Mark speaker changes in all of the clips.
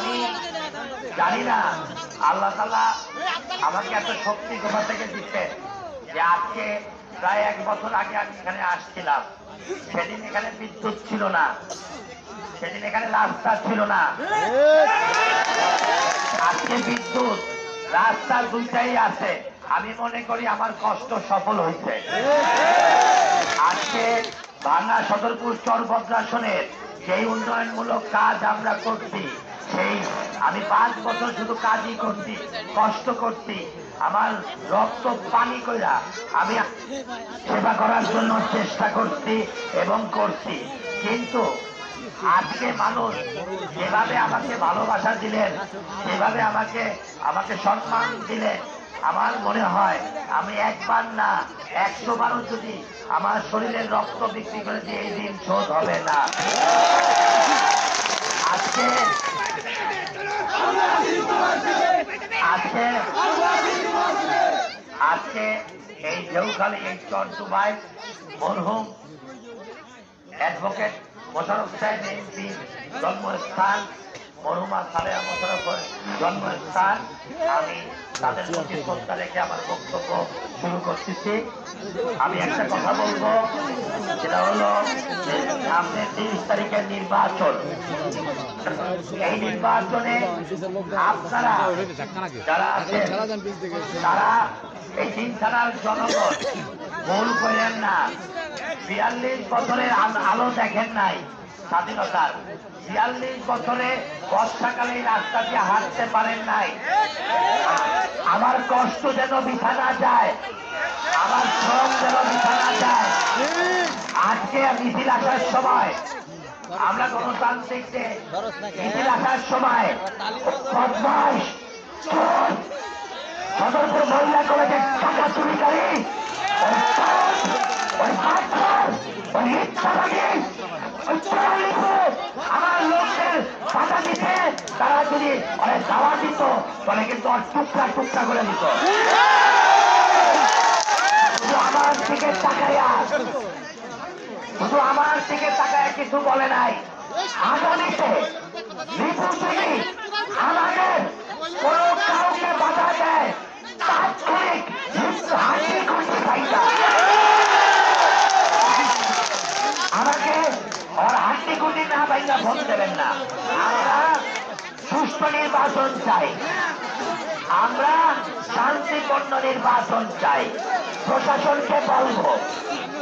Speaker 1: আমি জানি না আল্লাহ তাআলা আমাকে এত শক্তি কোথা থেকে দিচ্ছে যে আজকে প্রায় 1 বছর আগে আমি এখানে আসছিলাম। সেদিন এখানে বিদ্যুৎ ছিল না, সেদিন এখানে রাস্তা ছিল না। আজকে বিদ্যুৎ, রাস্তা দুইটাই আছে। আমি মনে করি আমার কষ্ট সফল হয়েছে। আজকে ভাঙ্গা সদরপুর চরভদ্রাসনের যেই উন্নয়নমূলক কাজ আমরা করছি, সেই আমি 5 বছর শুধু কাজই করছি, কষ্ট করছি, আমার রক্ত পানি কইরা আমি সেবা করার জন্য চেষ্টা করছি এবং করছি। কিন্তু আজকে মানুষ যেভাবে আমাকে ভালোবাসা দিলেন, যেভাবে আমাকে সম্মান দিলেন, আমার মনে হয় আমি একবার না 100 বারও যদি আমার শরীরের রক্ত বিক্রি করে দিয়ে এই দিন শোধ হবে না। আজকে আজকে এই ঢেউখালী এই চরডুবাই মরহুম অ্যাডভোকেট মোশাররফ সাহেব এমপি জন্মস্থান, মরহুমা সালেহা মোশাররফের জন্মস্থান। আমি তাদের প্রতি শ্রদ্ধা রেখে আমার বক্তব্য শুরু করতেছি। আমি একটা কথা বলবো, সেটা হলো সামনের 30 তারিখের নির্বাচন। এই নির্বাচনে আপনারা যারা আছেন তারা এই 3 থানার জনগণ ভুল করেন না। 42 বছরের আলো দেখেন নাই স্বাধীনতার। 42 বছরে বর্ষাকালে রাস্তা দিয়ে হাঁটতে পারেন নাই। আমার কষ্ট যেন বৃথা না যায়, আমার শ্রম যেন বৃথা না যায়। আজকে মিছিল আসার সময়, আমরা গণতান্ত্রিক মিছিল আসার সময় বদমাইশ সদরপুর মহিলা কলেজের টাকা চুরিকারী আমার লোকদের বাধা দিতে, তারা যদি অনেক দাওয়া দিত তাহলে কিন্তু টুকরা টুকরা করে দিত। শুধু আমার দিকে তাকাইয়া, শুধু আমার দিকে তাকায় কিছু বলে নাই। আগামীতে আমাদের কোন কাউকে বাধা দেয় তাৎক্ষণিক হাসি খুশি পাইতা। আমাকে ওর হাসি খুশি না পাইতা ভোট দেবেন না। আমরা সুষ্ঠু নির্বাচন চাই, আমরা শান্তিপূর্ণ নির্বাচন চাই। প্রশাসনকে বলবো,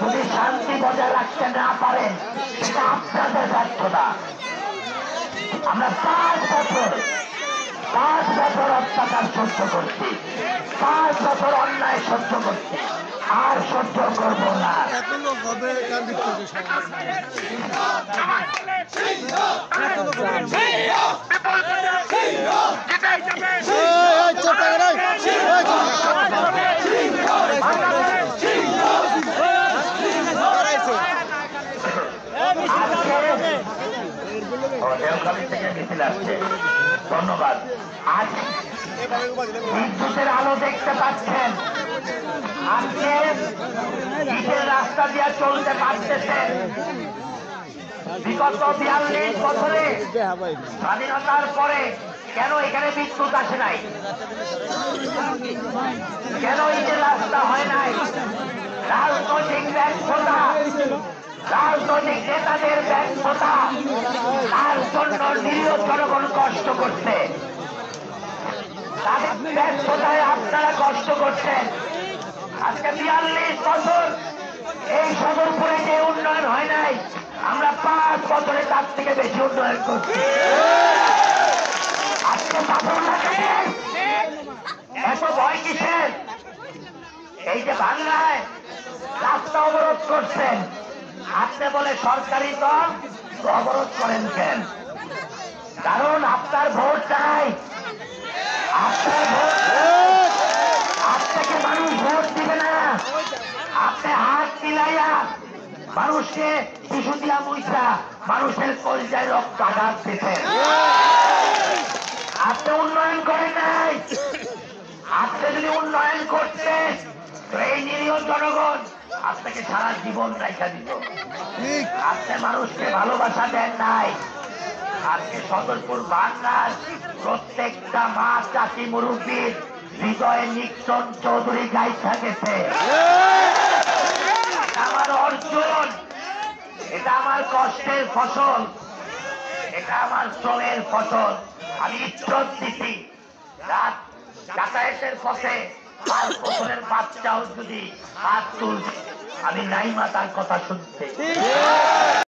Speaker 1: যদি শান্তি বজায় রাখতে না পারেন সেটা আপনাদের ব্যর্থতা। আমরা 5 বছর অত্যাচার সহ্য করছি, 5 বছর অন্যায় সহ্য করছি, আর সহ্য করব না। ধন্যবাদ। আজ বিদ্যুতের আলো দেখতে পাচ্ছেন, আজকে ইটের রাস্তা দিয়ে চলতে পারতেছেন। বিগত 42 বছরে স্বাধীনতার পরে কেন এখানে বিদ্যুৎ আসে নাই? কেন ইটের রাস্তা হয় নাই? রাজনৈতিক ব্যর্থতা, রাজনৈতিক নেতাদের ব্যর্থতা। তার জন্য নিরীহ জনগণ কষ্ট করছে, তাদের ব্যর্থতায় আপনারা কষ্ট করছেন। আজকে 42 বছর এই সদরপুরে যে উন্নয়ন হয় নাই, আমরা 5 বছরে তার থেকে বেশি উন্নয়ন করছি। আজকে এত ভয় কিসের? এই যে বাংলায় রাস্তা অবরোধ করছেন, আপনি বলে সরকারি দল অবরোধ করেন কেন? কারণ আপনার ভোট চাই, আপনার ভোট, আপনাকে মানুষ ভোট দিবে না। আপনি হাত মিলাইয়া মানুষকে শিশু দিয়া মুইসা মানুষের কলজায় রক্ত আঘাত দিতেন। আপনি উন্নয়ন করেন নাই। আপনি যদি উন্নয়ন করতেন তো এই নিরীহ জনগণ আপনাকে সারা জীবন রাখা দিত। আপনি মানুষকে ভালোবাসা দেন নাই, আজকে সদরপুর বাংলার প্রত্যেকটা মা চাষি মুরব্বীর হৃদয়ে নিক্সন চৌধুরী গাইছা গেছে। আমার অর্জন, এটা আমার কষ্টের ফসল, এটা আমার শ্রমের ফসল। আমি ইজ্জত দিছি। রাত যাতায়াতের পথে আর বছরের বাচ্চাও যদি হাত তুলছে, আমি নাই মা তার কথা শুনতে।